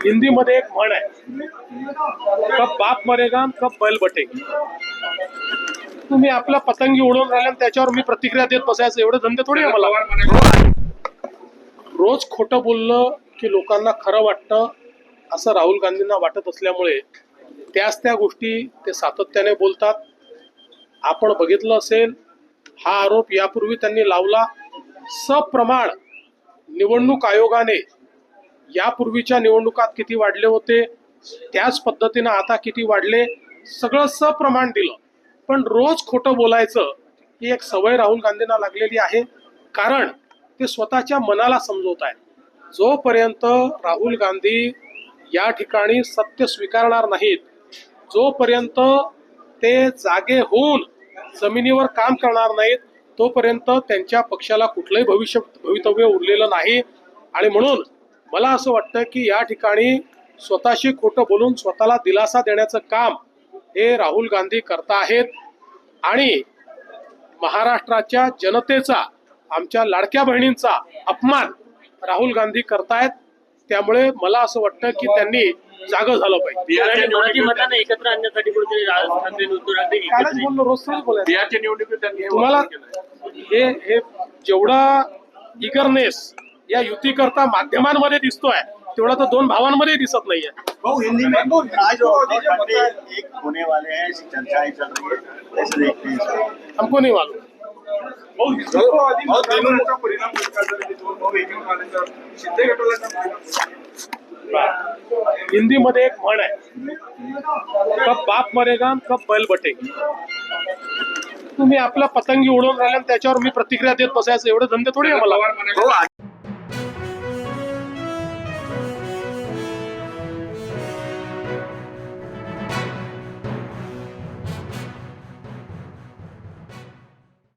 हिंदी मध्ये एक म्हण आहे, कब बाप मरेगा कब बैल बटेगी. तुम्ही आपला पतंगी उडवून राहिले आणि त्याच्यावर मी प्रतिक्रिया देत बसायचं एवढे धंदे थोडी आहे मला. रोज खोटं बोललं की लोकांना खरं वाटतं असं राहुल गांधींना वाटत असल्यामुळे त्याच त्या गोष्टी ते सातत्याने बोलतात. आपण बघितलं असेल, हा आरोप यापूर्वी त्यांनी लावला. सप्रमाण निवडणूक आयोगाने यापूर्वीच्या निवडणुकात किती वाढले होते त्याच पद्धतीनं आता किती वाढले, सगळं सप्रमाण दिलं. पण रोज खोटं बोलायचं ही एक सवय राहुल गांधींना लागलेली आहे, कारण ते स्वतःच्या मनाला समजवत आहेत. जोपर्यंत राहुल गांधी या ठिकाणी सत्य स्वीकारणार नाहीत, जोपर्यंत ते जागे होऊन जमिनीवर काम करणार नाहीत, तोपर्यंत त्यांच्या पक्षाला कुठलंही भवितव्य उरलेलं नाही. आणि म्हणून मला असं वाटतं की या ठिकाणी स्वतःशी खोटं बोलून स्वतःला दिलासा देण्याचं काम हे राहुल गांधी करता आहेत. आणि महाराष्ट्राच्या जनतेचा, आमच्या लाडक्या बहिणींचा अपमान राहुल गांधी करतायत. त्यामुळे मला असं वाटतं की त्यांनी जागं झालं पाहिजे. मराठी मतांना एकत्र आणण्यासाठी कुठेतरी राज ठाकरे उद्धव ठाकरे कालच बोललो, रोज थोडी बोलायचं. बिहारच्या निवडणुकीत त्यांनी तुम्हाला हे जेवढा इगरनेस या युती करता माध्यमांमध्ये दिसतोय तेवढा तर दोन भावांमध्ये दिसत नाहीये. हिंदी में आज और ठाकरे एक होने वाले हैं, ऐसी चर्चाएं चल रही है, कैसे देखते हैं इसको? हमको नहीं मालूम. हिंदी मध्ये एक म्हण आहे, कब बाप मरेगा कब बैल बटेगी. तुम्ही आपला पतंगी उडवून राहिले आणि त्याच्यावर मी प्रतिक्रिया देत बसायचं एवढे धंदे थोडी आहे मला.